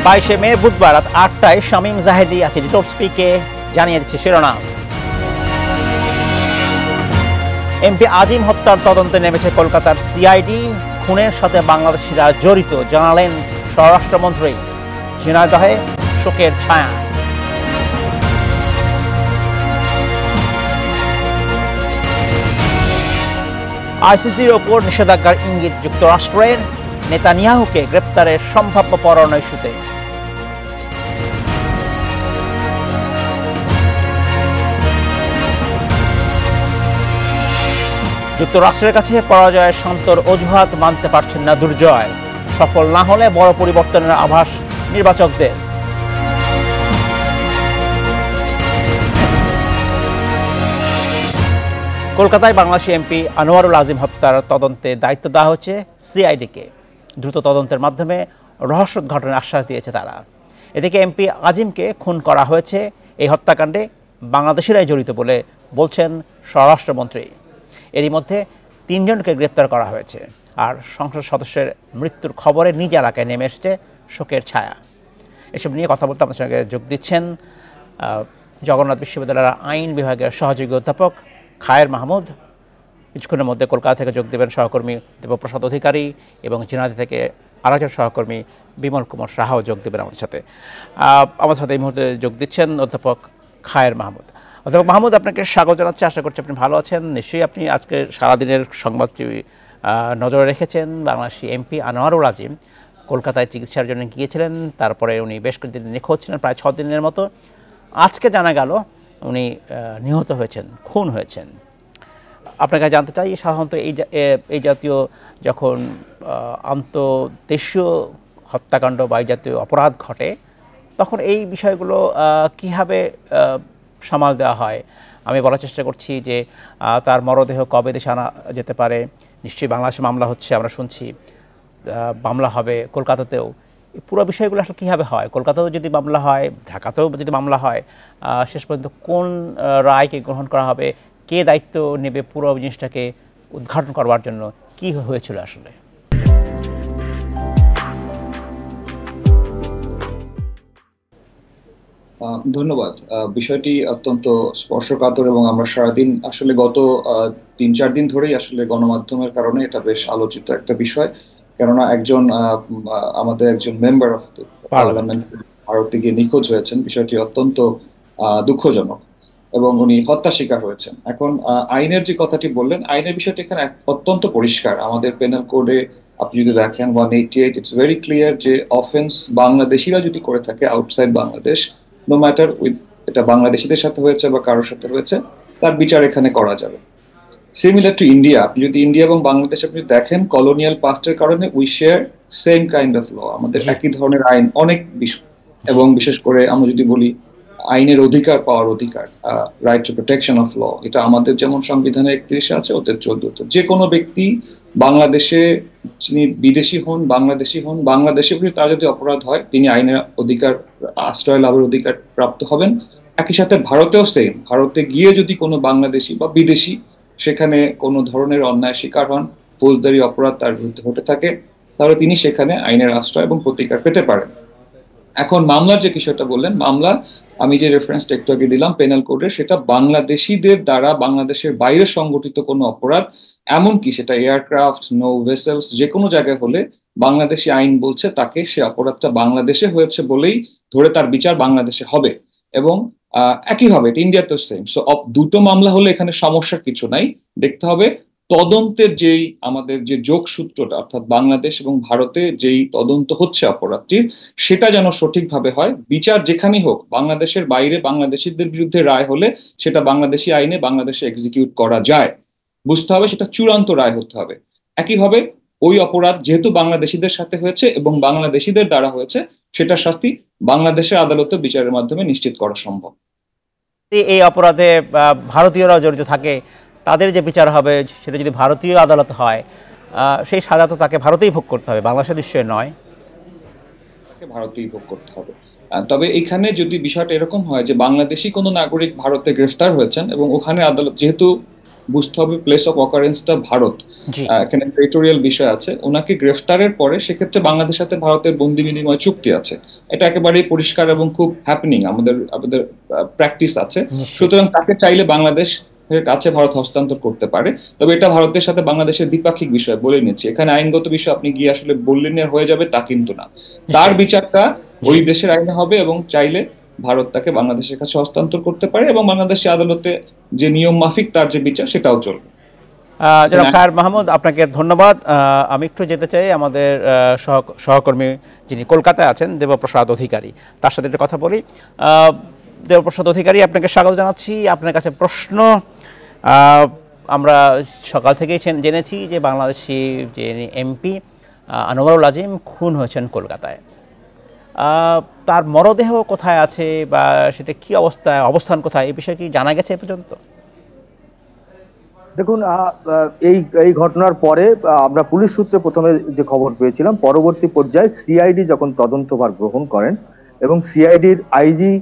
22শে মে বুধবার রাত 8টায় শামীম জাহেদি আছে রিপোর্টসপিকে জানিয়ে দিচ্ছে শিরোনাম। এমপি আজিম হত্যার তদন্তে নেমেছে কলকাতার সিআইডি। খুনের সাথে বাংলাদেশিরা জড়িত জানালেন স্বরাষ্ট্রমন্ত্রী। ঝিনাইদহে শোকের ছায়া। আইসিসির ওপর নিষেধাজ্ঞার ইঙ্গিত যুক্তরাষ্ট্রের। নেতানিয়াহুকে গ্রেপ্তারের সম্ভাব্য পরোয়ানা ইস্যুতে। যুক্তরাষ্ট্রের কাছে পরাজয়ের শান্তর অজুহাত মানতে পারছেন না দুর্জয়। সফল না হলে বড় পরিবর্তনের আভাস নির্বাচকদের। কলকাতায় বাংলাদেশি এমপি আনোয়ারুল আজিম হত্যার তদন্তে দায়িত্ব দেওয়া হচ্ছে সিআইডিকে। দ্রুত তদন্তের মাধ্যমে রহস্য উদ্ঘাটনের আশ্বাস দিয়েছে তারা। এদিকে এমপি আজিমকে খুন করা হয়েছে। এই হত্যাকাণ্ডে বাংলাদেশিরাই জড়িত বলে বলছেন স্বরাষ্ট্রমন্ত্রী। এরই মধ্যে 3 জনকে গ্রেপ্তার করা হয়েছে। আর সংসদ সদস্যের মৃত্যুর খবরে নিজ এলাকায় নেমে এসেছে শোকের ছায়া। এসব নিয়ে কথা বলতে আমাদের সঙ্গে যোগ দিচ্ছেন জগন্নাথ বিশ্ববিদ্যালয়ের আইন বিভাগের সহযোগী অধ্যাপক খায়ের মাহমুদ। কিছুক্ষণের মধ্যে কলকাতা থেকে যোগ দেবেন সহকর্মী দেবপ্রসাদ অধিকারী এবং ঝিনাইদহ থেকে আরেকজন সহকর্মী বিমল কুমার সাহাও যোগ দেবেন আমাদের সাথে। এই মুহূর্তে যোগ দিচ্ছেন অধ্যাপক খায়ের মাহমুদ। অধ্যাপক মাহমুদ, আপনাকে স্বাগত জানাচ্ছি। আশা করছি আপনি ভালো আছেন। নিশ্চয়ই আপনি আজকে সারাদিনের সংবাদটি নজরে রেখেছেন। বাংলাদেশি এমপি আনোয়ারুল আজিম কলকাতায় চিকিৎসার জন্য গিয়েছিলেন। তারপরে উনি বেশ কয়েকদিন নিখোঁজ ছিলেন, প্রায় 6 দিনের মতো। আজকে জানা গেল উনি নিহত হয়েছেন, খুন হয়েছেন। আপনার কাছে জানতে চাই, সাধারণত এই জাতীয় যখন আন্তদেশীয় হত্যাকাণ্ড বা এই জাতীয় অপরাধ ঘটে তখন এই বিষয়গুলো কীভাবে সামাল দেওয়া হয়? আমি বলার চেষ্টা করছি যে তার মরদেহ কবে দেশে আনা যেতে পারে। নিশ্চয়ই বাংলাদেশে মামলা হচ্ছে, আমরা শুনছি মামলা হবে কলকাতাতেও। পুরো বিষয়গুলো আসলে কীভাবে হয়? কলকাতাতেও যদি মামলা হয়, ঢাকাতেও যদি মামলা হয়, শেষ পর্যন্ত কোন রায়কে গ্রহণ করা হবে, কে দায়িত্ব নেবে পুরো জিনিসটাকে উদ্ঘাটন করবার জন্য? কি হয়েছিল আসলে? ধন্যবাদ। বিষয়টি অত্যন্ত স্পর্শকাতর এবং আমরা সারাদিন আসলে গত 3-4 দিন ধরেই আসলে গণমাধ্যমের কারণে এটা বেশ আলোচিত একটা বিষয়। কেননা আমাদের একজন মেম্বার অফ দ্য পার্লামেন্ট ভারতে গিয়ে নিখোঁজ হয়েছেন। বিষয়টি অত্যন্ত দুঃখজনক এবং উনি হত্যা শিকার হয়েছেন। এখন আইনের যে কথাটি বললেন, আইনের বিষয়টি এখানে অত্যন্ত পরিষ্কার। আমাদের পেনাল কোডে আপনি যদি দেখেন 188, ইটস ভেরি ক্লিয়ার যে অফেন্স বাংলাদেশিরা যদি করে থাকে আউটসাইড বাংলাদেশ, নো ম্যাটার এটা বাংলাদেশিদের সাথে হয়েছে বা কারোর সাথে হয়েছে, তার বিচার এখানে করা যাবে। সিমিলার টু ইন্ডিয়া, আপনি যদি ইন্ডিয়া এবং বাংলাদেশ আপনি দেখেন, কলোনিয়াল পাস্টের কারণে we share same kind of law. আমাদের একই ধরনের আইন অনেক এবং বিশেষ করে আমরা যদি বলি আইনের অধিকার পাওয়ার অধিকার, right to protection of law, এটা আমাদের যেমন সংবিধানে 31 আছে, ওদের 14। যে কোনো ব্যক্তি বাংলাদেশে, যিনি বিদেশি হন, বাংলাদেশে তার যদি অপরাধ হয়, তিনি আইনের অধিকার, আশ্রয় লাভের অধিকার প্রাপ্ত হবেন। একই সাথে ভারতেও সেম। ভারতে গিয়ে যদি কোনো বাংলাদেশি বা বিদেশি সেখানে কোনো ধরনের অন্যায় শিকার হন, ফৌজদারি অপরাধ তার বিরুদ্ধে ঘটে থাকে, তাহলে তিনি সেখানে আইনের আশ্রয় এবং প্রতিকার পেতে পারেন। এখন মামলার যে বিষয়টা বললেন, মামলা আমি যে রেফারেন্সটা একটু আগে দিলাম পেনাল কোডে, সেটা বাংলাদেশিদের দ্বারা বাংলাদেশের বাইরে সংগঠিত কোনো অপরাধ, এমনকি সেটা এয়ারক্রাফট, নো ভেসেলস, যে কোনো জায়গায় হলে বাংলাদেশি আইন বলছে তাকে সে অপরাধটা বাংলাদেশে হয়েছে বলেই ধরে তার বিচার বাংলাদেশে হবে। এবং একইভাবে ইন্ডিয়াতেও সেম। সো দুটো মামলা হলে এখানে সমস্যার কিছু নাই। দেখতে হবে তদন্তের যেই আমাদের যে যোগসূত্রটা, অর্থাৎ বাংলাদেশ এবং ভারতে যেই তদন্ত হচ্ছে অপরাধটির, সেটা যেন সঠিকভাবে হয়। বিচার যেখানেই হোক, বাংলাদেশের বাইরে বাংলাদেশিদের বিরুদ্ধে রায় হলে সেটা বাংলাদেশি আইনে বাংলাদেশে এক্সিকিউট করা যায়। বুঝতে হবে সেটা চূড়ান্ত রায় হতে হবে। একইভাবে ওই অপরাধ যেহেতু বাংলাদেশিদের সাথে হয়েছে এবং বাংলাদেশিদের দ্বারা হয়েছে, সেটার শাস্তি বাংলাদেশের আদালতে বিচারের মাধ্যমে নিশ্চিত করা সম্ভব। এই অপরাধে ভারতীয়রা জড়িত থাকে, তাদের যে বিচার হবে সেটা যদি ভারতীয় আদালত হয়, সেই সাজা তো তাকে ভারতেই ভোগ করতে হবে, বাংলাদেশে নিশ্চয় নয়। তাকে ভারতেই ভোগ করতে হবে। তবে এখানে যদি বিষয়টা এরকম হয় যে বাংলাদেশি কোনো নাগরিক ভারতে গ্রেফতার হয়েছেন এবং ওখানে আদালত, যেহেতু বুঝতে হবে প্লেস অফ অকারেন্সটা ভারত। জি এখানে টেরিটোরিয়াল বিষয় আছে। ওনাকে গ্রেফতারের পরে সেক্ষেত্রে বাংলাদেশের সাথে ভারতের বন্দি বিনিময় চুক্তি আছে, এটা একেবারেই পরিষ্কার এবং খুব হ্যাপেনিং, আমাদের আমাদের প্র্যাকটিস আছে। নিশ্চয়ই। সুতরাং তাকে চাইলে বাংলাদেশ এর কাছে ভারত হস্তান্তর করতে পারে। তবে এটা ভারতের সাথে বাংলাদেশের দ্বিপাক্ষিক বিষয় বলে নিচ্ছি, এখানে আইনগত বিষয় আপনি গিয়ে আসলে বললেন হয়ে যাবে তা কিন্তু না। তার নিশ্চয়ই। বিচারটা জি ওই দেশের আইনে হবে এবং চাইলে ভারত তাকে বাংলাদেশের কাছে হস্তান্তর করতে পারে এবং বাংলাদেশি আদালতে যে নিয়ম মাফিক তার যে বিচার সেটাও চলবে। জনাব এখানে খায়র মাহমুদ, আপনাকে ধন্যবাদ। আমি একটু যেতে চাই আমাদের সহকর্মী যিনি কলকাতায় আছেন, দেবপ্রসাদ অধিকারী, তার সাথে একটু কথা বলি। দেবপ্রসাদ অধিকারী, আপনাকে স্বাগত জানাচ্ছি। আপনার কাছে প্রশ্ন, আমরা সকাল থেকেই জেনেছি যে বাংলাদেশি যে এমপি আনোয়ারুল আজিম খুন হয়েছেন কলকাতায়। তার মরদেহ কোথায় আছে বা সেটা কি অবস্থান কোথায়, এই বিষয়ে কি জানা গেছে এ পর্যন্ত? দেখুন, এই এই ঘটনার পরে আমরা পুলিশ সূত্রে প্রথমে যে খবর পেয়েছিলাম, পরবর্তী পর্যায়ে সিআইডি যখন তদন্তভার গ্রহণ করেন এবং সিআইডির আইজি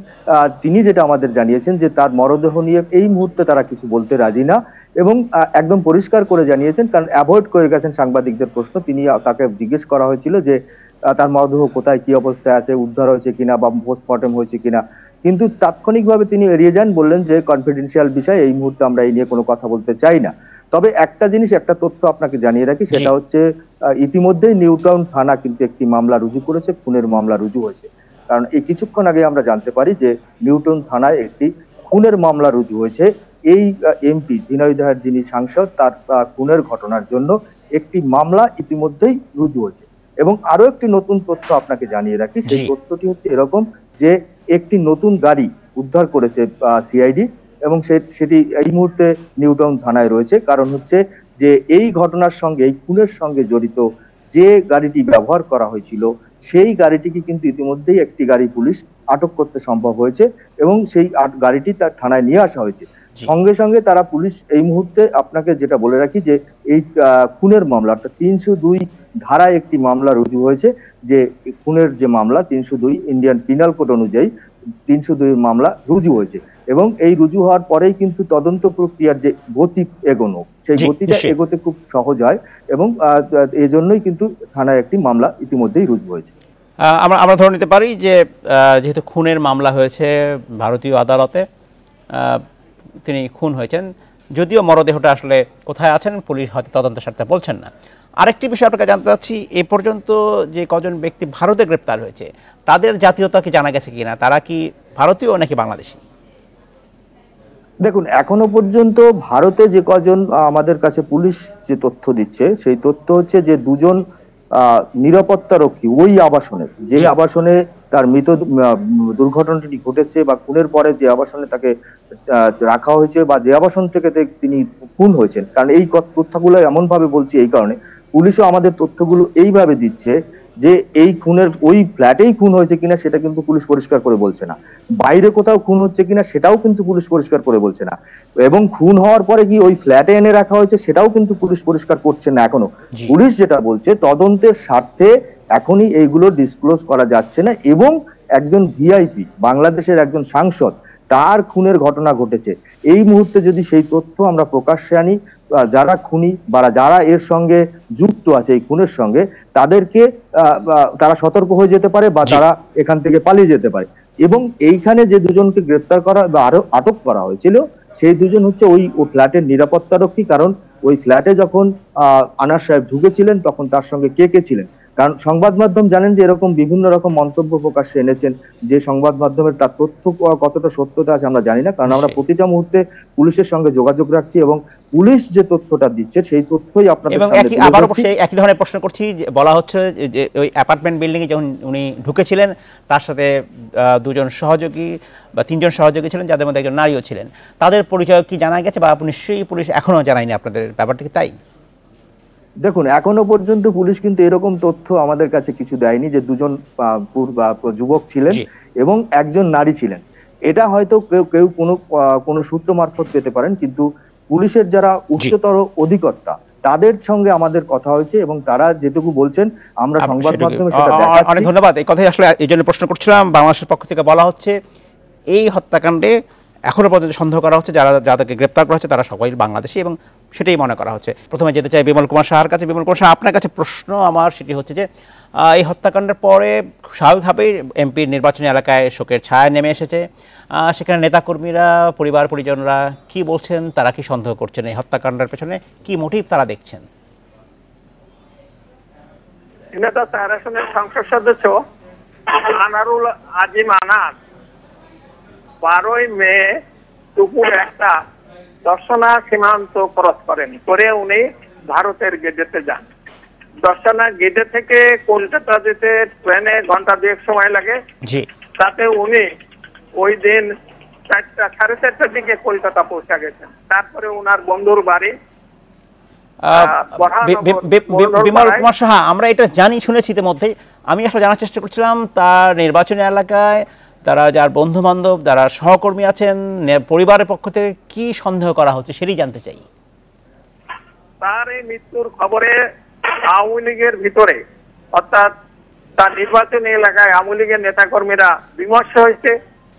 তিনি যেটা আমাদের জানিয়েছেন যে তার মরদেহ নিয়ে এই মুহূর্তে তারা কিছু বলতে রাজি না এবং একদম পরিষ্কার করে জানিয়েছেন, কারণ অ্যাভয়েড করে গেছেন সাংবাদিকদের প্রশ্ন। তাকে জিজ্ঞেস করা হয়েছিল যে তার মরদেহ কোথায়, কি অবস্থায় আছে, উদ্ধার হয়েছে কিনা বা পোস্টমর্টেম হয়েছে কিনা, কিন্তু তাৎক্ষণিকভাবে তিনি এড়িয়ে যান, বললেন যে কনফিডেন্সিয়াল বিষয়, এই মুহূর্তে আমরা এই নিয়ে কোনো কথা বলতে চাই না। তবে একটা জিনিস, একটা তথ্য আপনাকে জানিয়ে রাখি, সেটা হচ্ছে ইতিমধ্যেই নিউ টাউন থানা কিন্তু একটি মামলা রুজু করেছে, খুনের মামলা রুজু হয়েছে। কারণ এই কিছুক্ষণ আগে আমরা জানতে পারি যে নিউ টাউন থানায় একটি খুনের মামলা রুজু হয়েছে। এই এমপি ঝিনাইদহের যিনি সাংসদ, তার খুনের ঘটনার জন্য একটি মামলা ইতিমধ্যেই রুজু হয়েছে। এবং আরো একটি নতুন তথ্য আপনাকে জানিয়ে রাখি, সেই তথ্যটি হচ্ছে এরকম যে একটি নতুন গাড়ি উদ্ধার করেছে সিআইডি এবং সেটি এই মুহূর্তে নিউ টাউন থানায় রয়েছে। কারণ হচ্ছে যে এই ঘটনার সঙ্গে, এই খুনের সঙ্গে জড়িত যে গাড়িটি ব্যবহার করা হয়েছিল, সেই গাড়িটিকে কিন্তু ইতিমধ্যেই একটি গাড়ি পুলিশ আটক করতে সম্ভব হয়েছে এবং সেই গাড়িটি তার থানায় নিয়ে আসা হয়েছে। সঙ্গে সঙ্গে তারা পুলিশ এই মুহূর্তে, আপনাকে যেটা বলে রাখি, যে এই খুনের মামলা অর্থাৎ 302 ধারায় একটি মামলা রুজু হয়েছে। যে খুনের যে মামলা 302 ইন্ডিয়ান পিনাল কোড অনুযায়ী 302 মামলা রুজু হয়েছে এবং এই রুজু হওয়ার পরেই কিন্তু তদন্ত প্রক্রিয়ার যে গতি এগোনো, সেই গতিটা এগোতে খুব সহজ হয় এবং এই জন্যই কিন্তু থানায় একটি মামলা ইতিমধ্যেই রুজু হয়েছে। আমরা ধরে নিতে পারি যে যেহেতু খুনের মামলা হয়েছে ভারতীয় আদালতে, তিনি খুন হয়েছেন, যদিও মরদেহটা আসলে কোথায় আছেন পুলিশ হয়তো তদন্ত স্বার্থে বলছেন না। আরেকটি বিষয় আপনাকে জানতে চাচ্ছি, এ পর্যন্ত যে কজন ব্যক্তি ভারতে গ্রেপ্তার হয়েছে তাদের জাতীয়তা কি জানা গেছে কিনা, তারা কি ভারতীয় নাকি বাংলাদেশি? দেখুন, এখনো পর্যন্ত ভারতে যে কজন আমাদের কাছে পুলিশ যে তথ্য দিচ্ছে, সেই তথ্য হচ্ছে যে দুজন নিরাপত্তা রক্ষী ওই আবাসনে, যে আবাসনে তার দুর্ঘটনাটি ঘটেছে বা খুনের পরে যে আবাসনে তাকে রাখা হয়েছে বা যে আবাসন থেকে তিনি খুন হয়েছেন। কারণ এই তথ্যগুলো এমন ভাবে বলছি এই কারণে, পুলিশও আমাদের তথ্যগুলো এইভাবে দিচ্ছে যে এই খুনের ওই ফ্ল্যাটেই খুন হয়েছে কিনা সেটা কিন্তু পুলিশ পরিষ্কার করে বলছে না, বাইরে কোথাও খুন হচ্ছে কিনা সেটাও কিন্তু পুলিশ পরিষ্কার করে বলছে না, এবং খুন হওয়ার পরে কি ওই ফ্ল্যাটে এনে রাখা হয়েছে সেটাও কিন্তু পুলিশ পরিষ্কার করছে না এখনো। পুলিশ যেটা বলছে, তদন্তের স্বার্থে এখনই এইগুলো ডিসক্লোজ করা যাচ্ছে না এবং একজন ভিআইপি, বাংলাদেশের একজন সাংসদ, তার খুনের ঘটনা ঘটেছে। এই মুহূর্তে যদি সেই তথ্য আমরা প্রকাশ্যে আনি, যারা খুনি বা যারা এর সঙ্গে যুক্ত আছে এই খুনের সঙ্গে, তাদেরকে তারা সতর্ক হয়ে যেতে পারে বা তারা এখান থেকে পালিয়ে যেতে পারে। এবং এইখানে যে দুজনকে গ্রেপ্তার করা বা আরো আটক করা হয়েছিল, সেই দুজন হচ্ছে ওই ফ্ল্যাটের নিরাপত্তা রক্ষী। কারণ ওই ফ্ল্যাটে যখন আনার সাহেব ঢুকেছিলেন তখন তার সঙ্গে কে কে ছিলেন, কারণ সংবাদ মাধ্যম জানেন যে এরকম বিভিন্ন রকম মন্তব্য প্রকাশ্যে এনেছেন, যে সংবাদ মাধ্যমের তার তথ্য কতটা সত্যতা আছে আমরা জানি না, কারণ আমরা প্রতিটা মুহূর্তে পুলিশের সঙ্গে যোগাযোগ রাখছি এবং পুলিশ যে তথ্যটা দিচ্ছে সেই তথ্যই আপনাদের সামনে। আবারও সেই একই ধরনের প্রশ্ন করছি, বলা হচ্ছে যে ওই অ্যাপার্টমেন্ট বিল্ডিং এ যখন উনি ঢুকেছিলেন তার সাথে দুজন সহযোগী বা তিনজন সহযোগী ছিলেন, যাদের মধ্যে একজন নারীও ছিলেন, তাদের পরিচয় কি জানা গেছে বা নিশ্চয়ই পুলিশ এখনো জানায়নি আপনাদের, ব্যাপারটা কি তাই? দেখুন, এখনো পর্যন্ত পুলিশ কিন্তু এরকম তথ্য আমাদের কাছে কিছু দেয়নি যে দুজন যুবক ছিলেন এবং একজন নারী ছিলেন। এটা হয়তো কেউ কোনো সূত্র মারফত পেতে পারেন, কিন্তু পুলিশের যারা উচ্চতর অধিকর্তা তাদের সঙ্গে আমাদের কথা হয়েছে এবং তারা যেটুকু বলছেন আমরা সংবাদ মাধ্যমে সেটা দেখাচ্ছি। অনেক ধন্যবাদ। এই কথাই আসলে এই জন্য প্রশ্ন করছিলাম। বাংলাদেশের পক্ষ থেকে বলা হচ্ছে এই হত্যাকাণ্ডে এখনও পর্যন্ত সন্দেহ করা হচ্ছে, যাদেরকে গ্রেপ্তার করা হচ্ছে তারা সবাই বাংলাদেশি এবং সেটাই মনে করা হচ্ছে। প্রথমে যেতে চাই বিমল কুমার সাহার কাছে। বিমল কুমার সাহা, আপনার কাছে প্রশ্ন আমার সেটি হচ্ছে যে এই হত্যাকাণ্ডের পরে স্বাভাবিকভাবেই এমপির নির্বাচনী এলাকায় শোকের ছায়া নেমে এসেছে। সেখানে নেতাকর্মীরা, পরিবার পরিজনরা কি বলছেন, তারা কি সন্দেহ করছেন এই হত্যাকাণ্ডের পেছনে কি মোটিভ তারা দেখছেন? সংসদ সদস্য আনারুল আজিম আনার 12ই মে দুপুর 1টা দর্শনা সীমান্ত ক্রস করেন, করে উনি ভারতের গেটেতে যান। দর্শনা গেটে থেকে কলকাতা যেতে ট্রেনে ঘন্টা 2 সময় লাগে। তাতে উনি ওই দিন 4:30টার দিকে কলকাতা পৌঁছে গেছেন। তারপরে ওনার বন্ধুর বাড়ি বিমল কুমার সাহা, আমরা এটা জানি, শুনেছি ইতিমধ্যে। আমি আসলে জানার চেষ্টা করছিলাম তার নির্বাচনী এলাকায় তারা যার বন্ধু বান্ধব, যারা সহকর্মী আছেন, পরিবারের পক্ষ থেকে কি সন্দেহ করা হচ্ছে সেটাই জানতে চাই। তার এই মৃত্যুর খবরে আওয়ামী লীগের ভিতরে, অর্থাৎ তার নির্বাচনী এলাকায় আওয়ামী লীগের নেতাকর্মীরা বিমর্ষ হয়েছে,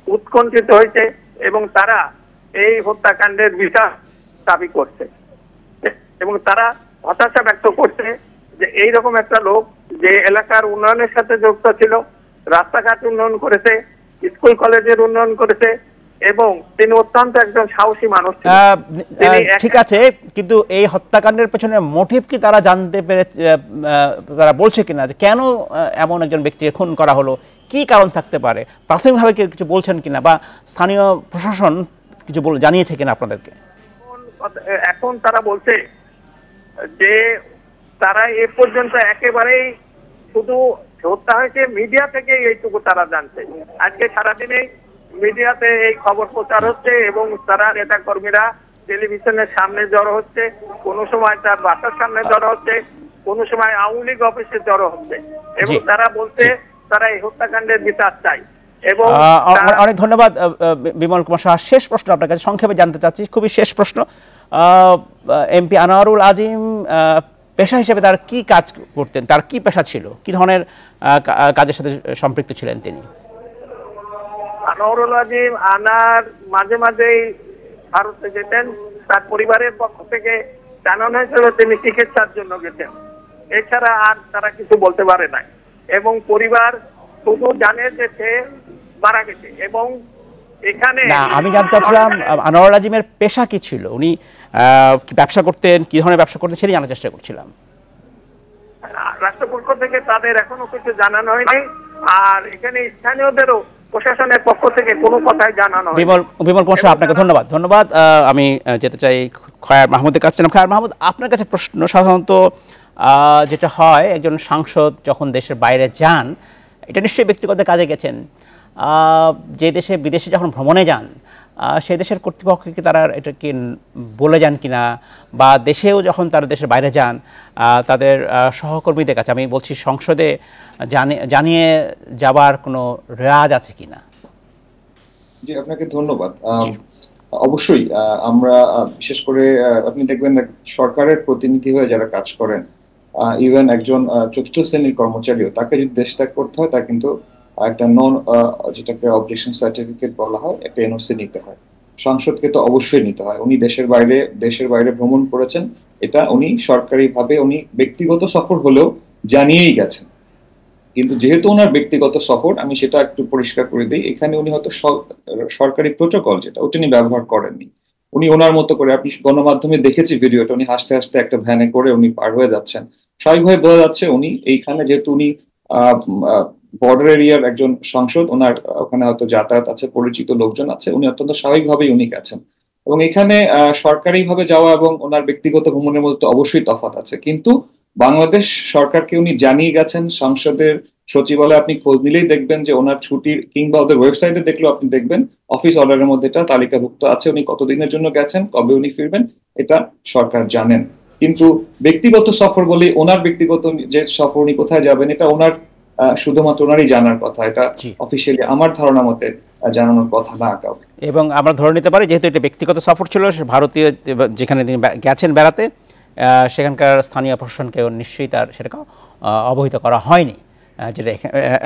উৎকণ্ঠিত হয়েছে এবং তারা এই হত্যাকাণ্ডের বিচার দাবি করছে এবং তারা হতাশা ব্যক্ত করছে যে এইরকম একটা লোক যে এলাকার উন্নয়নের সাথে যুক্ত ছিল, রাস্তাঘাট উন্নয়ন করেছে, স্কুল কলেজের উন্নয়ন করেছে এবং তিনি অত্যন্ত একজন সাহসী মানুষ ছিলেন। ঠিক আছে, কিন্তু এই হত্যাকাণ্ডের পেছনে মোটিভ কি তারা জানতে পেরে, তারা বলছে কিনা যে কেন এমন একজন ব্যক্তিকে খুন করা হলো, কি কারণ থাকতে পারে? প্রাথমিকভাবে কিছু বলছেন কিনা বা স্থানীয় প্রশাসন কিছু জানিয়েছে কিনা আপনাদেরকে? এখন তারা বলছে যে তারা এ পর্যন্ত একেবারেই শুধু হত্যা হয়েছে মিডিয়া থেকে এইটুকু তারা জানছে। আজকে সারাদিনে মিডিয়াতে এই খবর প্রচার হচ্ছে এবং তারা নেতা কর্মীরা টেলিভিশনের সামনে জড়ো হচ্ছে, কোনো সময় তার বাসার সামনে জড়ো হচ্ছে, কোনো সময় আওয়ামী লীগ অফিসে জড়ো হচ্ছে এবং তারা বলছে তারা এই হত্যাকাণ্ডের বিচার চাই। এবং অনেক ধন্যবাদ বিমল কুমার সাহা। শেষ প্রশ্ন আপনার কাছে সংক্ষেপে জানতে চাচ্ছি, খুবই শেষ প্রশ্ন। এমপি আনোয়ারুল আজিম পেশা হিসেবে তার কি কাজ করতেন, তার কি পেশা ছিল, কি ধরনের কাজের সাথে সম্পৃক্ত ছিলেন তিনি? আনোয়ারুল আজিম আনার মাঝে মাঝেই ভারতে যেতেন। তার পরিবারের পক্ষ থেকে জানানো হয়েছিল তিনি চিকিৎসার জন্য গেছেন, এছাড়া আর তারা কিছু বলতে পারে নাই। এবং পরিবার শুধু জানে যে সে মারা গেছে। এবং এখানে আমি জানতে চাচ্ছিলাম আনোয়ারুল আজিমের পেশা কি ছিল, উনি ব্যবসা করতেন, কি ধরনের ব্যবসা করতেন সেটাই জানার চেষ্টা করছিলাম। রাষ্ট্রপক্ষ থেকে তাদের এখনো কিছু জানানো হয়নি, আর এখানে স্থানীয়দেরও প্রশাসনের পক্ষ থেকে কোনো কথাই জানানো হয়নি। বিমল কুমার সাহা, আপনাকে ধন্যবাদ। আমি যেতে চাই খয়ার মাহমুদের কাছে। খয়ার মাহমুদ, আপনার কাছে প্রশ্ন। সাধারণত যেটা হয়, একজন সাংসদ যখন দেশের বাইরে যান, এটা নিশ্চয়ই ব্যক্তিগত কাজে গেছেন, যে দেশে বিদেশে যখন ভ্রমণে যান সেই দেশের কর্তৃপক্ষকে তারা এটা কি বলে যান কিনা, বা দেশেও যখন তারা দেশের বাইরে যান তাদের সহকর্মীদের কাছে, আমি বলছি সংসদে, জানিয়ে যাবার কোনো রেওয়াজ আছে কিনা? জি, আপনাকে ধন্যবাদ। অবশ্যই আমরা বিশেষ করে আপনি দেখবেন সরকারের প্রতিনিধি হয়ে যারা কাজ করেন, ইভেন একজন চতুর্থ শ্রেণীর কর্মচারীও, তাকে যদি দেশ ত্যাগ করতে হয় তা কিন্তু একটা যেটাকে অবজেকশন সার্টিফিকেট বলা হয়, একটা এনওসি নিতে হয়। সাংসদকে তো অবশ্যই নিতে হয়। উনি দেশের বাইরে ভ্রমণ করেছেন, এটা উনি সরকারিভাবে উনি ব্যক্তিগত সফর হলেও জানিয়েই গেছেন। কিন্তু যেহেতু ওনার ব্যক্তিগত সফর, আমি সেটা একটু পরিষ্কার করে দিই, এখানে উনি হয়তো সরকারি প্রোটোকল যেটা ওটা উনি ব্যবহার করেননি। উনি ওনার মতো করে, আপনি গণমাধ্যমে দেখেছি ভিডিওটা, উনি হাসতে হাসতে একটা ভ্যানে করে উনি পার হয়ে যাচ্ছেন। স্বাভাবিকভাবে বোঝা যাচ্ছে উনি এইখানে, যেহেতু উনি বর্ডার এরিয়ার একজন সাংসদ, ওনার ওখানে হয়তো যাতায়াত আছে, পরিচিত লোকজন আছে, উনি অত্যন্ত স্বাভাবিকভাবেই উনি গেছেন। এবং এখানে সরকারিভাবে যাওয়া এবং ওনার ব্যক্তিগত ভ্রমণের মধ্যে অবশ্যই তফাৎ আছে। কিন্তু বাংলাদেশ সরকারকে উনি জানিয়ে গেছেন। সংসদের সচিবালয়ে আপনি খোঁজ নিলেই দেখবেন যে ওনার ছুটির, কিংবা ওদের ওয়েবসাইটে দেখলেও আপনি দেখবেন অফিস অর্ডারের মধ্যে এটা তালিকাভুক্ত আছে, উনি কতদিনের জন্য গেছেন, কবে উনি ফিরবেন, এটা সরকার জানেন। কিন্তু ব্যক্তিগত সফর বলে, ওনার ব্যক্তিগত যে সফর, উনি কোথায় যাবেন, এটা ওনার শুধুমাত্র ওনারই জানার কথা, এটা অফিসিয়ালি আমার ধারণা মতে জানানোর কথা না কাউকে। এবং আমরা ধরে নিতে পারি যেহেতু এটা ব্যক্তিগত সফর ছিল, ভারতীয় যেখানে তিনি গেছেন বেড়াতে, সেখানকার স্থানীয় প্রশাসনকে নিশ্চয়ই সেটাকে অবহিত করা হয়নি। যেটা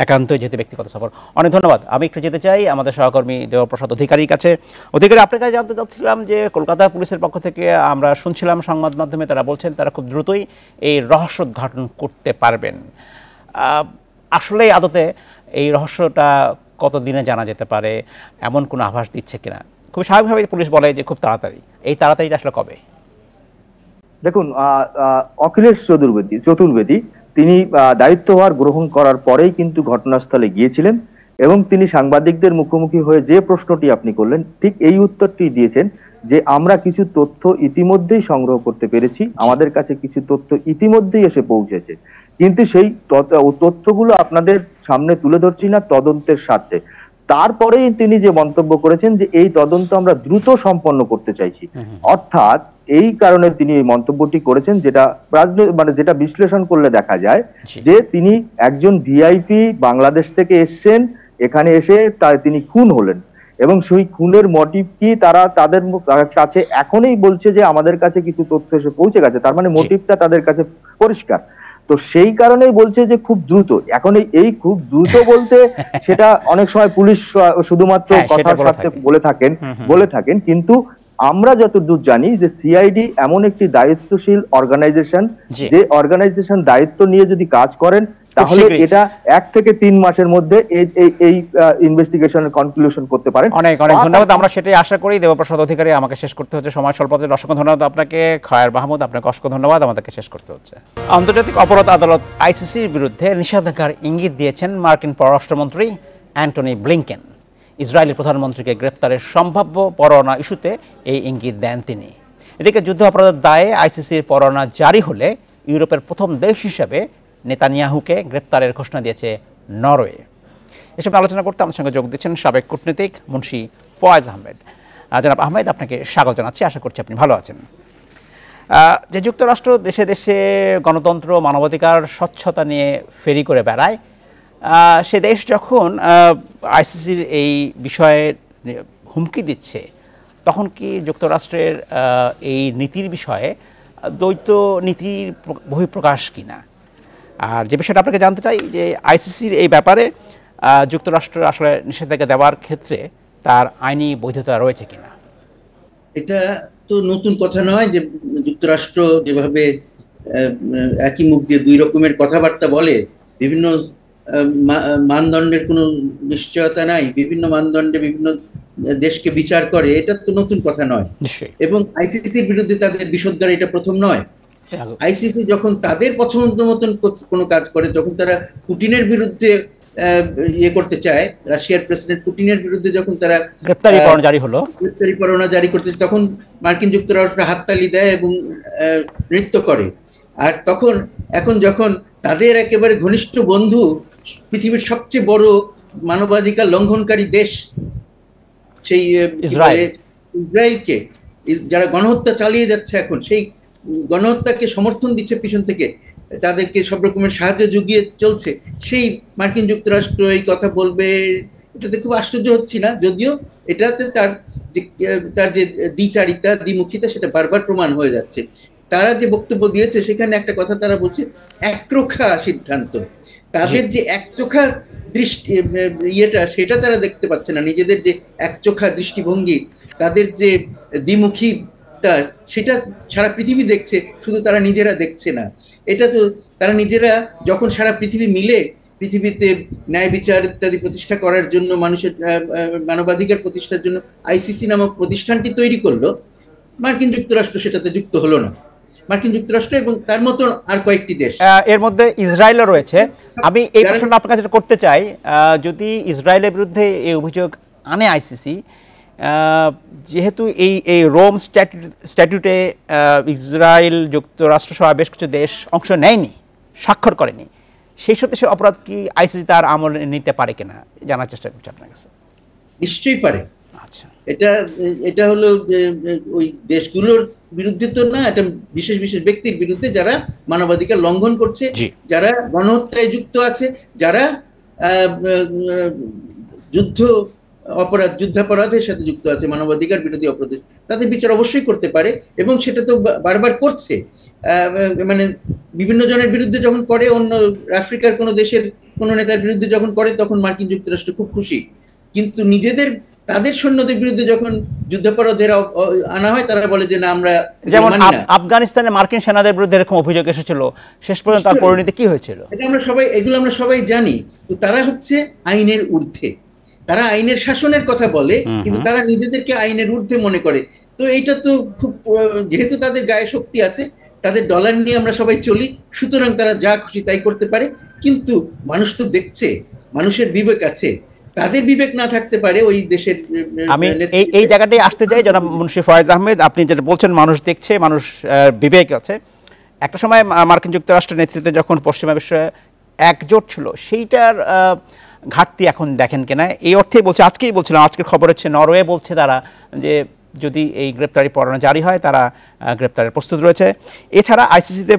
একান্তই যেহেতু ব্যক্তিগত সফর। অনেক ধন্যবাদ। আমি একটু যেতে চাই আমাদের সহকর্মী দেবপ্রসাদ অধিকারীর কাছে। অধিকারী, আপনার কাছে জানতে চাচ্ছিলাম যে কলকাতা পুলিশের পক্ষ থেকে আমরা শুনছিলাম সংবাদ মাধ্যমে তারা বলছেন তারা খুব দ্রুতই এই রহস্য উদ্ঘাটন করতে পারবেন। আসলে আদতে এই রহস্যটা কত দিনে জানা যেতে পারে এমন কোনো আভাস দিচ্ছে কিনা? খুব স্বাভাবিকভাবে পুলিশ বলে যে খুব তাড়াতাড়ি, এই তাড়াতাড়িটা আসলে কবে? দেখুন, অখিলেশ চতুর্বেদী তিনি দায়িত্বভার গ্রহণ করার পরেই কিন্তু ঘটনাস্থলে গিয়েছিলেন এবং তিনি সাংবাদিকদের মুখোমুখি হয়ে যে প্রশ্নটি আপনি করলেন ঠিক এই উত্তরটি দিয়েছেন যে আমরা কিছু তথ্য ইতিমধ্যেই সংগ্রহ করতে পেরেছি, আমাদের কাছে কিছু তথ্য ইতিমধ্যেই এসে পৌঁছেছে, কিন্তু সেই তথ্যগুলো আপনাদের সামনে তুলে ধরছি না তদন্তের স্বার্থে। তারপরেই তিনি যে মন্তব্য করেছেন যে এই তদন্ত আমরা দ্রুত সম্পন্ন করতে চাইছি, অর্থাৎ এই কারণে তিনি এই মন্তব্যটি করেছেন, যেটা মানে যেটা বিশ্লেষণ করলে দেখা যায় যে তিনি একজন ভিআইপি বাংলাদেশ থেকে এসছেন, এখানে এসে তিনি খুন হলেন এবং সেই খুনের মোটিভ কি তারা তাদের কাছে এখনই বলছে যে আমাদের কাছে কিছু তথ্য এসে পৌঁছে গেছে, তার মানে মোটিভটা তাদের কাছে পরিষ্কার। তো সেই কারণেই বলছে যে খুব দ্রুত। এখন এই খুব দ্রুত বলতে সেটা অনেক সময় পুলিশ শুধুমাত্র কথার স্বার্থে বলে থাকেন, কিন্তু আমরা যতদূর জানি যে সিআইডি এমন একটি দায়িত্বশীল অর্গানাইজেশন, যে অর্গানাইজেশন দায়িত্ব নিয়ে যদি কাজ করেন তাহলে এটা 1 থেকে 3 মাসের মধ্যে এই ইনভেস্টিগেশনের কনক্লুশন করতে পারেন। অনেক অনেক ধন্যবাদ। আমরা সেটাই আশা করি। দেবপ্রসাদ অধিকারী, আমাকে শেষ করতে হচ্ছে, সময় স্বল্পতার অসংখ্য ধন্যবাদ আপনাকে। খয়ার মাহমুদ, আপনাকে অসংখ্য ধন্যবাদ, আমাদেরকে শেষ করতে হচ্ছে। আন্তর্জাতিক অপরাধ আদালত আইসিসির বিরুদ্ধে নিষেধাজ্ঞার ইঙ্গিত দিয়েছেন মার্কিন পররাষ্ট্রমন্ত্রী অ্যান্টনি ব্লিংকেন। ইসরায়েলি প্রধানমন্ত্রীকে গ্রেপ্তারের সম্ভাব্য পরোয়ানা ইস্যুতে এই ইঙ্গিত দেন তিনি। এদিকে যুদ্ধ অপরাধের দায়ে আইসিসির পরোয়ানা জারি হলে ইউরোপের প্রথম দেশ হিসেবে নেতানিয়াহুকে গ্রেপ্তারের ঘোষণা দিয়েছে নরওয়ে। এসব আলোচনা করতে আমার সঙ্গে যোগ দিচ্ছেন সাবেক কূটনীতিক মুন্সি ফয়েজ আহমেদ। জনাব আহমেদ, আপনাকে স্বাগত জানাচ্ছি, আশা করছি আপনি ভালো আছেন। যে যুক্তরাষ্ট্র দেশে দেশে গণতন্ত্র, মানবাধিকার, স্বচ্ছতা নিয়ে ফেরি করে বেড়ায়, সে দেশ যখন আইসিসির এই বিষয়ে হুমকি দিচ্ছে, তখন কি যুক্তরাষ্ট্রের এই নীতির বিষয়ে দ্বৈত নীতির বহিঃপ্রকাশ কিনা? আর যে বিষয়টা আপনাকে জানতে চাই যে আইসিসির এই ব্যাপারে যুক্তরাষ্ট্র আসলে নিষেধাজ্ঞা দেওয়ার ক্ষেত্রে তার আইনি বৈধতা রয়েছে কিনা? এটা তো নতুন কথা নয় যে যুক্তরাষ্ট্র যেভাবে একই মুখ দিয়ে দুই রকমের কথাবার্তা বলে, বিভিন্ন মানদণ্ডের কোনো নিশ্চয়তা নাই, বিভিন্ন মানদণ্ডে বিভিন্ন দেশকে বিচার করে, এটা তো নতুন কথা নয়। এবং আইসিসির বিরুদ্ধে তাদের বিষোদ্গার এটা প্রথম নয়। আইসিসি যখন তাদের পছন্দ মতন কোনো কাজ করে, যখন তারা পুতিনের বিরুদ্ধে ইয়ে করতে চায়, রাশিয়ার প্রেসিডেন্ট পুতিনের বিরুদ্ধে যখন তারা গ্রেপ্তারি পরোয়ানা জারি করতে, তখন মার্কিন যুক্তরাষ্ট্র হাততালি দেয় এবং নৃত্য করে। আর এখন যখন তাদের একেবারে ঘনিষ্ঠ বন্ধু, পৃথিবীর সবচেয়ে বড় মানবাধিকার লঙ্ঘনকারী দেশ সেই ইসরায়েলকে, যারা গণহত্যা চালিয়ে যাচ্ছে, এখন সেই গণহত্যাকে সমর্থন দিচ্ছে পিছন থেকে, তাদেরকে সব রকমের সাহায্য জুগিয়ে চলছে, সেই মার্কিন যুক্তরাষ্ট্র এই কথা বলবে, এটাতে খুব আশ্চর্য হচ্ছি না। যদিও এটাতে তার যে দ্বিচারিতা, দ্বিমুখিতা, সেটা বারবার প্রমাণ হয়ে যাচ্ছে। তারা যে বক্তব্য দিয়েছে সেখানে একটা কথা তারা বলছে একরোখা সিদ্ধান্ত। তাদের যে একচোখা দৃষ্টি সেটা তারা দেখতে পাচ্ছে না, নিজেদের যে একচোখা দৃষ্টিভঙ্গি, তাদের যে দ্বিমুখিতা, সেটা সারা পৃথিবী দেখছে, শুধু তারা নিজেরা দেখছে না। এটা তো তারা নিজেরা যখন সারা পৃথিবী মিলে পৃথিবীতে ন্যায় বিচার ইত্যাদি প্রতিষ্ঠা করার জন্য, মানুষের মানবাধিকার প্রতিষ্ঠার জন্য আইসিসি নামক প্রতিষ্ঠানটি তৈরি করলো, মার্কিন যুক্তরাষ্ট্র সেটাতে যুক্ত হলো না। মার্কিন যুক্তরাষ্ট্র এবং তার মতো আর কয়েকটি দেশ, এর মধ্যে ইসরায়েলও রয়েছে। আমি এই প্রশ্নটা আপনার কাছে করতে চাই, যদি ইসরায়েলের বিরুদ্ধে এই অভিযোগ আনে আইসিসি, যেহেতু এই রোম স্ট্যাটিউটে ইসরায়েল, যুক্তরাষ্ট্র সহ বেশ কিছু দেশ অংশ নেয়নি, স্বাক্ষর করেনি, সেই সব দেশের অপরাধ কি আইসিসি তার আমলে নিতে পারে কিনা জানার চেষ্টা করছি আপনার কাছে। নিশ্চয়ই পারে। আচ্ছা, এটা হলো ওই দেশগুলোর বিরুদ্ধে তো না, এটা বিশেষ বিশেষ ব্যক্তির বিরুদ্ধে যারা মানবাধিকার লঙ্ঘন করছে, যারা গণহত্যায় যুক্ত আছে, যারা যুদ্ধ অপরাধ, যুদ্ধাপরাধের সাথে যুক্ত আছে, মানবাধিকার বিরোধী অপরাধ, তাদের বিচার অবশ্যই করতে পারে, এবং সেটা তো বারবার করছে। মানে বিভিন্ন জনের বিরুদ্ধে যখন করে, অন্য আফ্রিকার কোনো দেশের কোনো নেতার বিরুদ্ধে যখন করে, তখন মার্কিন যুক্তরাষ্ট্র খুব খুশি। কিন্তু নিজেদের তাদের সৈন্যদের বিরুদ্ধে যখন যুদ্ধাপরাধের আনা হয়, তারা বলে যে না, আমরা যেমন আফগানিস্তানে মার্কিন সেনাদের বিরুদ্ধে এরকম অভিযোগ এসেছিল, শেষ পর্যন্ত তার পরিণতি কি হয়েছিল? এগুলো আমরা সবাই জানি। তো তারা হচ্ছে আইনের ঊর্ধ্বে, তারা আইনের শাসনের কথা বলে, কিন্তু তারা নিজেদেরকে আইনের ঊর্ধ্বে মনে করে। তো এইটা তো খুব, যেহেতু তাদের গায়ে শক্তি আছে, তাদের ডলার নিয়ে আমরা সবাই চলি, সুতরাং তারা যা খুশি তাই করতে পারে। কিন্তু মানুষ তো দেখছে, মানুষের বিবেক আছে, তাদের বিবেক না থাকতে পারে ওই দেশের। আমি এই জায়গাটাই আসতে চাই জনাব মুন্সি ফয়েজ আহমেদ, আপনি যেটা বলছেন মানুষ দেখছে, মানুষ বিবেক আছে। একটা সময় মার্কিন যুক্তরাষ্ট্রের নেতৃত্বে যখন পশ্চিমা বিশ্বে একজোট ছিল, সেইটার ঘাটতি এখন দেখেন কিনা? এই অর্থেই বলছে, আজকেই বলছিলাম, আজকের খবর হচ্ছে নরওয়ে বলছে তারা যে যদি এই গ্রেপ্তারি পরোয়ানা জারি হয়, তারা গ্রেপ্তারের প্রস্তুত রয়েছে। এছাড়া আইসিসিতে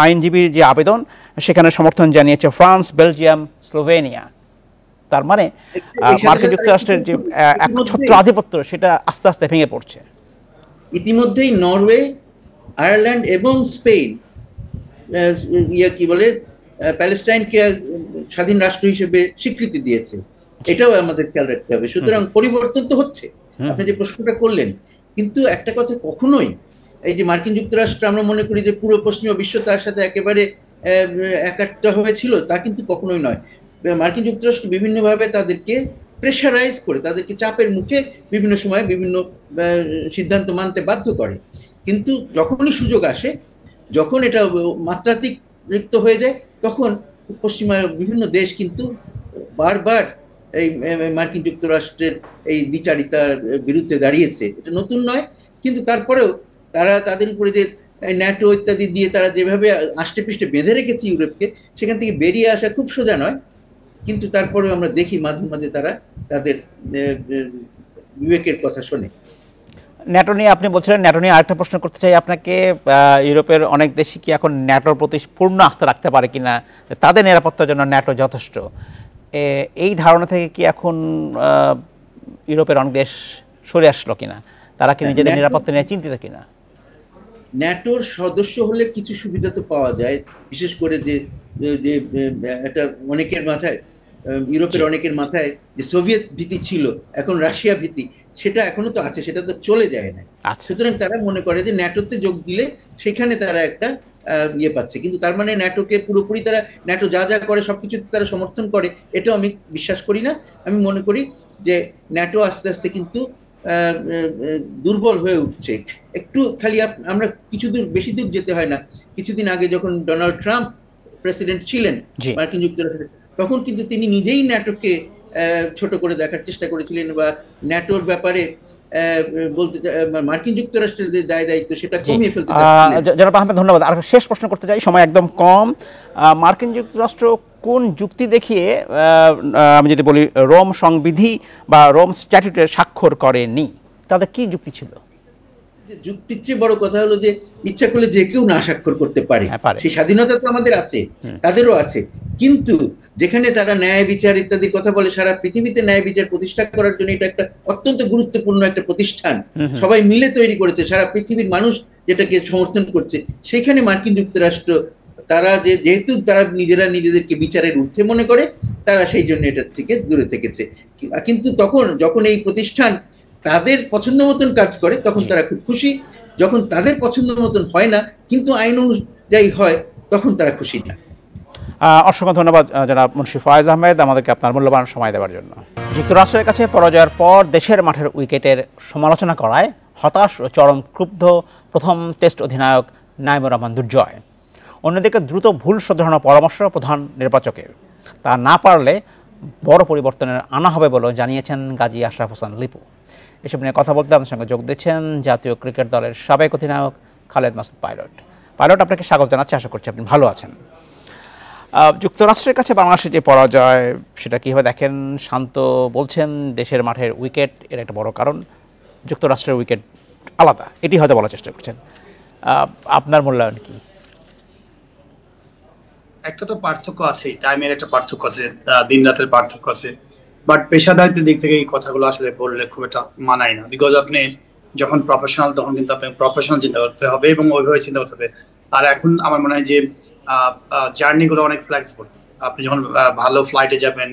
আইনজীবীর যে আবেদন, সেখানে সমর্থন জানিয়েছে ফ্রান্স, বেলজিয়াম, স্লোভেনিয়া। তার মানে মার্কিন যুক্তরাষ্ট্রের যে একচ্ছত্র আধিপত্য, সেটা আস্তে আস্তে ভেঙে পড়ছে। ইতিমধ্যেই নরওয়ে, আয়ারল্যান্ড এবং স্পেন কি বলে, প্যালেস্টাইনকে স্বাধীন রাষ্ট্র হিসেবে স্বীকৃতি দিয়েছে। এটাও আমাদের খেয়াল রাখতে হবে। সুতরাং পরিবর্তন তো হচ্ছে, আপনি যে প্রশ্নটা করলেন। কিন্তু একটা কথা কখনোই, এই যে মার্কিন যুক্তরাষ্ট্র আমরা মনে করি যে পুরো পশ্চিমা বিশ্ব তার সাথে একেবারে একাট্টা হয়েছিল, তা কিন্তু কখনোই নয়। মার্কিন যুক্তরাষ্ট্র বিভিন্নভাবে তাদেরকে প্রেশারাইজ করে, তাদেরকে চাপের মুখে বিভিন্ন সময় বিভিন্ন সিদ্ধান্ত মানতে বাধ্য করে। কিন্তু যখনই সুযোগ আসে, যখন এটা মাত্রাতিরিক্ত হয়ে যায়, তখন পশ্চিমা বিভিন্ন দেশ কিন্তু বারবার এই মার্কিন যুক্তরাষ্ট্রের এই দ্বিচারিতার বিরুদ্ধে দাঁড়িয়েছে। এটা নতুন নয়, কিন্তু তারপরেও তারা তাদের উপরে যে ন্যাটো ইত্যাদি দিয়ে তারা যেভাবে আষ্টে পৃষ্ঠে বেঁধে রেখেছে ইউরোপকে, সেখান থেকে বেরিয়ে আসা খুব সোজা নয়। কিন্তু তারপরেও আমরা দেখি মাঝে মাঝে তারা তাদের বিবেকের কথা শোনে। ন্যাটো নিয়ে আপনি বলছিলেন, ন্যাটো নিয়ে আরেকটা প্রশ্ন করতে চাই আপনাকে। ইউরোপের অনেক দেশই কি এখন ন্যাটোর প্রতি পূর্ণ আস্থা রাখতে পারে কিনা, তাদের নিরাপত্তার জন্য ন্যাটো যথেষ্ট? এই ধারণা থেকে কি এখন ইউরোপের অনেক দেশ সরে আসলো কিনা? তারা কি নিজেদের নিরাপত্তা নিয়ে চিন্তিত কিনা? ন্যাটোর সদস্য হলে কিছু সুবিধা তো পাওয়া যায়, বিশেষ করে যে একটা অনেকের মাথায়, ইউরোপের অনেকের মাথায় যে সোভিয়েত ভীতি ছিল, এখন রাশিয়া ভীতি, সেটা এখনো তো আছে, সেটা তো চলে যায় না। সুতরাং তারা মনে করে যে ন্যাটোতে যোগ দিলে সেখানে তারা একটা ইয়ে পাচ্ছে। কিন্তু তার মানে ন্যাটোকে পুরোপুরি তারা, ন্যাটো যা যা করে সবকিছুতে তারা সমর্থন করে, এটাও আমি বিশ্বাস করি না। আমি মনে করি যে ন্যাটো আস্তে আস্তে কিন্তু দুর্বল হয়ে উঠছে। একটু খালি আমরা কিছু দূর, বেশি দূর যেতে হয় না। কিছুদিন আগে যখন ডোনাল্ড ট্রাম্প প্রেসিডেন্ট ছিলেন মার্কিন যুক্তরাষ্ট্রের, তখন কিন্তু তিনি নিজেই ন্যাটোকে ছোট করে দেখার চেষ্টা করেছিলেন, বা ন্যাটোর ব্যাপারে বলতে মার্কিন যুক্তরাষ্ট্রের যে দায় দায়িত্ব সেটা কমিয়ে ফেলতে চাচ্ছিলেন। জনাব আহমেদ, ধন্যবাদ। আর শেষ প্রশ্ন করতে চাই, সময় একদম কম। মার্কিন যুক্তরাষ্ট্র কোন যুক্তি দেখিয়ে, আমি যদি বলি রোম সংবিধি বা রোম স্ট্যাটিউটে স্বাক্ষর করেনি? তাদের কি যুক্তি ছিল? যুক্তির চেয়ে বড় কথা হলো যে ইচ্ছা করলে যে কেউ না স্বাক্ষর করতে পারে, সেই স্বাধীনতা তো আমাদের আছে, তাদেরও আছে। কিন্তু যেখানে তারা ন্যায় বিচার ইত্যাদির কথা বলে, সারা পৃথিবীতে ন্যায় বিচার প্রতিষ্ঠা করার জন্য এটা একটা অত্যন্ত গুরুত্বপূর্ণ একটা প্রতিষ্ঠান, সবাই মিলে তৈরি করেছে, সারা পৃথিবীর মানুষ যেটাকে সমর্থন করছে, সেখানে মার্কিন যুক্তরাষ্ট্র তারা যেহেতু তারা নিজেরা নিজেদেরকে বিচারের ঊর্ধ্বে মনে করে, তারা সেই জন্য এটার থেকে দূরে থেকেছে। কিন্তু তখন যখন এই প্রতিষ্ঠান তাদের পছন্দ মতন কাজ করে, তখন তারা খুব খুশি। যখন তাদের পছন্দ মতন হয় না, কিন্তু আইন অনুযায়ী হয়, তখন তারা খুশি না। অসংখ্য ধন্যবাদ জনাব মুন্সি ফয়েজ আহমেদ, আমাদেরকে আপনার মূল্যবান সময় দেওয়ার জন্য। যুক্তরাষ্ট্রের কাছে পরাজয়ের পর দেশের মাঠের উইকেটের সমালোচনা করায় হতাশ ও চরম ক্ষুব্ধ প্রথম টেস্ট অধিনায়ক নাঈমুর রহমান দুর্জয়। অন্যদিকে দ্রুত ভুল শোধরানোর পরামর্শ প্রধান নির্বাচকের, তা না পারলে বড় পরিবর্তনের আনা হবে বলেও জানিয়েছেন গাজী আশরাফ হোসেন লিপু। এসব নিয়ে কথা বলতে আমাদের সঙ্গে যোগ দিচ্ছেন জাতীয় ক্রিকেট দলের সাবেক অধিনায়ক খালেদ মাসুদ পাইলট। পাইলট, আপনাকে স্বাগত জানাচ্ছি, আশা করছি আপনি ভালো আছেন। যুক্তরাষ্ট্রের কাছে বাংলাদেশের যে পরাজয়, সেটা কীভাবে দেখেন? শান্ত বলছেন দেশের মাঠের উইকেট এর একটা বড় কারণ, যুক্তরাষ্ট্রের উইকেট আলাদা, এটি হয়তো বলার চেষ্টা করছেন। আপনার মূল্যায়ন কি? একটা তো পার্থক্য আছেই, টাইমের একটা পার্থক্য আছে, দিন রাতের পার্থক্য আছে। বাট পেশাদারিত্বের দিক থেকে এই কথাগুলো আসলে বললে খুব একটা মানায় না, বিকজ আপনি যখন প্রফেশনাল তখন কিন্তু আপনাকে প্রফেশনাল চিন্তা করতে হবে এবং ওইভাবে চিন্তা করতে হবে। আর এখন আমার মনে হয় যে জার্নি গুলো অনেক ফ্লেক্সিবল। আপনি যখন ভালো ফ্লাইটে যাবেন,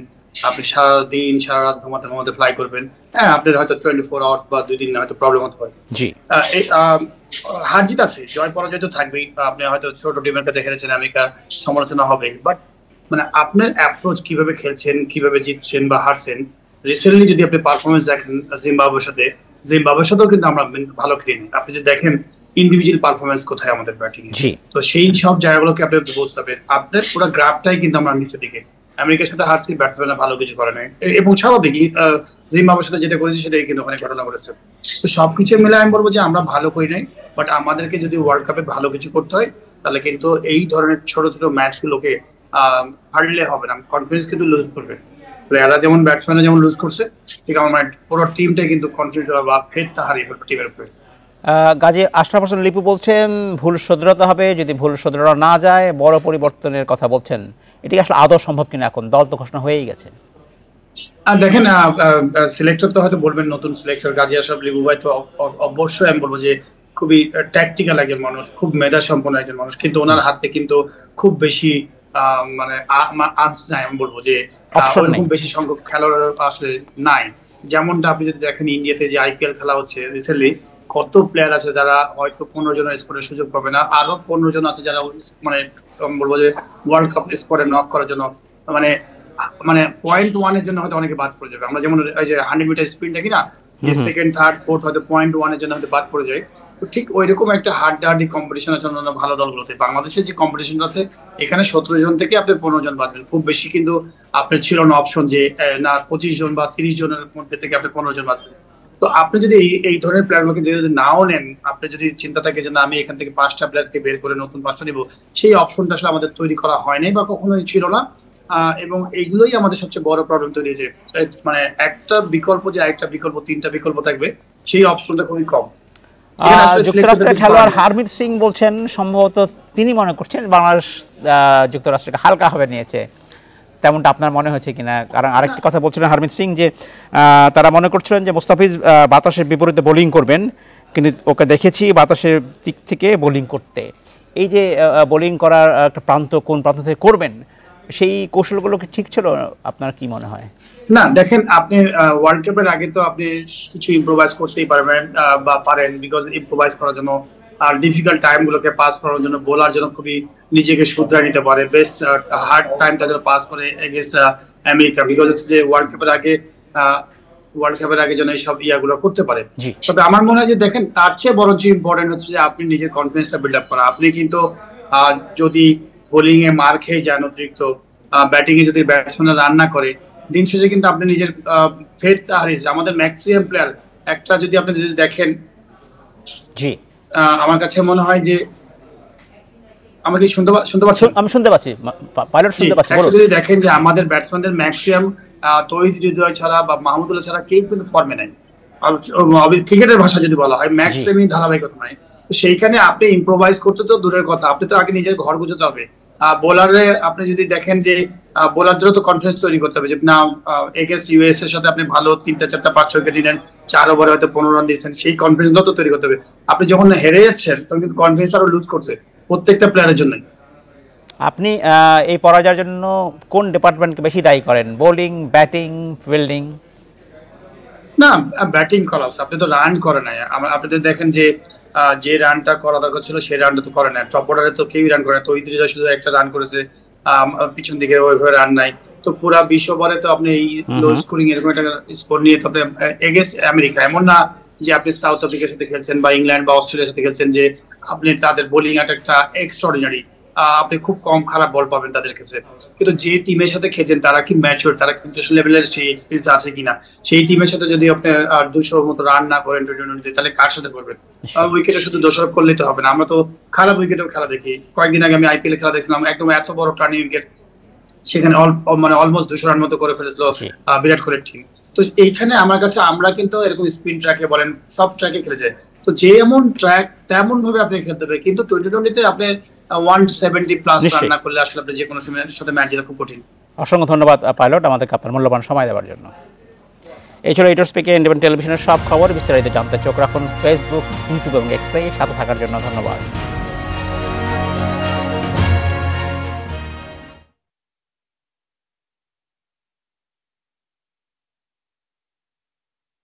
আপনি সারাদিন সারা রাত ঘুমাতে ফ্লাই করবেন, হ্যাঁ আপনার হয়তো 24 আওয়ার্স বা 2 দিন হয়তো প্রবলেম হতে পারে। জি, হার জিত আছে, জয় পরাজয় তো থাকবেই। আপনি হয়তো ছোট টিমের কাছে হেরেছেন, আমেরিকা সমালোচনা হবে, বাট মানে আপনার অ্যাপ্রোচ কিভাবে খেলছেন, কিভাবে জিতছেন বা হারছেন। রিসেন্টলি যদি আপনি পারফরমেন্স দেখেন জিম্বাবুয়ের সাথেও কিন্তু আমরা ভালো খেলিনি। আপনি যদি দেখেন ইন্ডিভিজুয়াল পারফরমেন্স কোথায় আমাদের ব্যাটিং, তো সেই সব জায়গাগুলোকে আপনি বুঝতে হবে। আপনার পুরো গ্রাফটাই কিন্তু আমরা নিচের দিকে। আমেরিকার সাথে হারছি, ব্যাটসম্যানরা ভালো কিছু করে নাই, এবং স্বাভাবিকই জিম্বাবুয়ের সাথে যেটা করেছে সেটাই কিন্তু অনেক ঘটনা করেছে। তো সবকিছু মিলে আমি বলবো যে আমরা ভালো করি নাই, বাট আমাদেরকে যদি ওয়ার্ল্ড কাপে ভালো কিছু করতে হয় তাহলে কিন্তু এই ধরনের ছোট ছোট ম্যাচগুলোকে হারলে হবে না, কনফিডেন্স কিন্তু লুজ করবে। প্লেয়াররা যেমন ব্যাটসম্যানরা যেমন লুজ করছে, ঠিক আমার পুরো টিমটাই কিন্তু কনফিডেন্স বা ফেথটা হারিয়ে ফেলবে টিমের উপরে। গাজী আশরাফ হোসেন লিপু বলছেন ভুল শুধরাতে হবে, যদি ভুল শুধরানো না যায় বড় পরিবর্তনের কথা বলছেন। এটি আসলে আদৌ সম্ভব কিনা? এখন দল তো ঘোষণা হয়েই গেছে। দেখেন, সিলেক্টর তো হয়তো বলবেন নতুন সিলেক্টর গাজী আশরাফ লিপু ভাই, তো অবশ্যই আমি বলবো যে খুবই ট্যাকটিক্যাল একজন মানুষ, খুব মেধা সম্পন্ন একজন মানুষ, কিন্তু ওনার হাতে কিন্তু খুব বেশি মানে আর্মস নাই। আমি বলবো যে খুব বেশি সংখ্যক খেলোয়াড় আসলে নাই। যেমনটা আপনি যদি দেখেন ইন্ডিয়াতে যে আইপিএল খেলা হচ্ছে রিসেন্টলি, কত প্লেয়ার আছে যারা হয়তো 15 জনের স্কোরের সুযোগ পাবে না, আরো 15 জন আছে যারা মানে বলবো যে ওয়ার্ল্ড কাপ স্কোরে নক করার জন্য মানে 0.1 এর জন্য হয়তো অনেকে বাদ পড়ে যাবে। আমরা যেমন এই যে 100 মিটার স্প্রিন্ট দেখি না, সেকেন্ড থার্ড ফোর্থ হয়তো 0.1 এর জন্য হয়তো বাদ পড়ে যায়। তো ঠিক ওইরকম একটা হাড্ডাহাড্ডি কম্পিটিশন আছে অন্য ভালো দলগুলোতে। বাংলাদেশের যে কম্পিটিশন আছে এখানে 17 জন থেকে আপনি 15 জন বাঁচবেন, খুব বেশি কিন্তু আপনার ছিল না অপশন যে না 25 জন বা 30 জনের মধ্যে থেকে আপনি 15 জন বাঁচবেন। তো আপনি যদি এই ধরনের প্লেয়ারগুলোকে যদি নাও নেন, আপনি যদি চিন্তা থাকে যে না আমি এখান থেকে 5টা প্লেয়ারকে বের করে নতুন 5টা নিব, সেই অপশনটা আসলে আমাদের তৈরি করা হয়নি বা কখনোই ছিল না। এবং এইগুলোই আমাদের সবচেয়ে বড় প্রবলেম তৈরি হয়েছে। মানে একটা বিকল্প যে আরেকটা বিকল্প, 3টা বিকল্প থাকবে, সেই অপশনটা খুবই কম। যুক্তরাষ্ট্রের খেলোয়াড় হারমিত সিং বলছেন সম্ভবত তিনি মনে করছেন বাংলাদেশ যুক্তরাষ্ট্রকে হালকাভাবে নিয়েছে, তেমনটা আপনার মনে হয়েছে কিনা? কারণ আরেকটি কথা বলছিলেন হারমিত সিং যে তারা মনে করছিলেন যে মুস্তাফিজ বাতাসের বিপরীতে বোলিং করবেন, কিন্তু ওকে দেখেছি বাতাসের দিক থেকে বোলিং করতে। এই যে বোলিং করার একটা প্রান্ত কোন প্রান্ত থেকে করবেন, সেই কৌশলগুলো কি ঠিক ছিল? আপনার কি মনে হয়? না দেখেন, আপনি ওয়ার্ল্ড কাপের আগে তো আপনি কিছু ইম্প্রোভাইজ করতেই পারবেন বা পারেন, বিকজ ইম্প্রোভাইজ করার জন্য আর ডিফিকাল্ট টাইম গুলোকে পাস করার জন্য বোলার জন্য খুবই নিজেকে শুধরে নিতে পারে, বেস্ট হার্ড টাইমটা যেন পাস করে এগেইনস্ট আমেরিকা, বিকজ হচ্ছে যে ওয়ার্ল্ড কাপের আগে যেন এইসব ইয়াগুলো করতে পারে। তবে আমার মনে হয় যে দেখেন, তার চেয়ে বরঞ্চ ইম্পর্টেন্ট হচ্ছে যে আপনি নিজের কনফিডেন্সটা বিল্ড আপ করা। আপনি কিন্তু যদি বোলিং এ মার খেয়ে যান অতিরিক্ত, ব্যাটিং এ যদি ব্যাটসম্যানরা রান না করে, দিন শেষে কিন্তু আপনি নিজের ফেথটা হারিয়েছেন। আমাদের ম্যাক্সিমাম প্লেয়ার একটা যদি আপনি যদি দেখেন, জি আমার কাছে মনে হয় যে আমাকে শুনতে পাচ্ছেন? আমি শুনতে পাচ্ছি, পাইলট শুনতে পাচ্ছি। যদি দেখেন যে আমাদের ব্যাটসম্যানদের ম্যাক্সিমাম তৌহিদ হৃদয় ছাড়া বা মাহমুদুল্লাহ ছাড়া কেউ কিন্তু ফর্মে নাই। ক্রিকেটের ভাষা যদি বলা হয় ম্যাক্সিমামই ধারাবাহিকতা নাই। তো সেইখানে আপনি ইম্প্রোভাইজ করতে তো দূরের কথা, আপনি তো আগে নিজের ঘর গুছাতে হবে। বোলারে আপনি যদি দেখেন যে বোলারদেরও তো কনফিডেন্স তৈরি করতে হবে যে না এগেইনস্ট ইউএস এর সাথে আপনি ভালো 3টা 4টা 5 উইকেট নিলেন, 4 ওভারে হয়তো 15 রান দিয়েছেন, সেই কনফিডেন্সটাও তো তৈরি করতে হবে। আপনি যখন হেরে যাচ্ছেন তখন কিন্তু কনফিডেন্স আরো লুজ করছে প্রত্যেকটা প্লেয়ারের জন্য। আপনি এই পরাজয়ের জন্য কোন ডিপার্টমেন্টকে বেশি দায়ী করেন, বোলিং, ব্যাটিং, ফিল্ডিং? না, ব্যাটিং কলাপস, আপনি তো রান করে নাই। আপনি তো দেখেন যে রানটা করা দরকার ছিল সেই রানটা তো করে নাই। টপ অর্ডারে তো কেউই রান করে না, তো ইতিহাস শুধু একটা রান করেছে, পিছন দিকে ওইভাবে রান নাই। তো পুরা 20 ওভারে তো আপনি এই লো স্কোরিং এরকম একটা স্কোর নিয়ে তো আপনি এগেইনস্ট আমেরিকা, এমন না যে আপনি সাউথ আফ্রিকার সাথে খেলছেন বা ইংল্যান্ড বা অস্ট্রেলিয়ার সাথে খেলছেন যে আপনি তাদের বোলিং অ্যাটাকটা এক্সট্রাঅর্ডিনারি, আপনি খুব কম খারাপ বল পাবেন তাদের কাছে। কিন্তু যে টিমের সাথে খেলছেন তারা কি ম্যাচিউর, তারা ইন্টারন্যাশনাল লেভেলের সেই এক্সপেরিয়েন্স আছে কিনা, সেই টিমের সাথে যদি আপনি 200 মতো রান না করেন টি20, তাহলে কার সাথে করবেন? উইকেটে শুধু দোষারোপ করলেই তো হবে না। আমরা তো খারাপ উইকেটেও খেলা দেখি। কয়েকদিন আগে আমি আইপিএল খেলা দেখছিলাম, একদম এত বড় টার্নিং উইকেট, সেখানে মানে অলমোস্ট 200 রান মতো করে ফেলেছিল বিরাট কোহলির টিম। তো এইখানে আমার কাছে আমরা কিন্তু এরকম স্পিন ট্র্যাকে বলেন সব ট্র্যাকে খেলেছে, তো যে এমন ট্র্যাক তেমন ভাবে আপনি খেলতে হবে, কিন্তু টোয়েন্টি আপনি 170+ রান না করলে আসলে আপনি যে কোনো সময়ের সাথে ম্যাচ জেতা খুব কঠিন। অসংখ্য ধন্যবাদ পাইলট আমাদেরকে আপনার মূল্যবান সময় দেওয়ার জন্য। এই ছিল ইউটার স্পিকে ইন্ডিপেন্ডেন্ট টেলিভিশনের সব খবর। বিস্তারিত জানতে চোখ রাখুন ফেসবুক, ইউটিউব এবং এক্সে। সাথে থাকার জন্য ধন্যবাদ।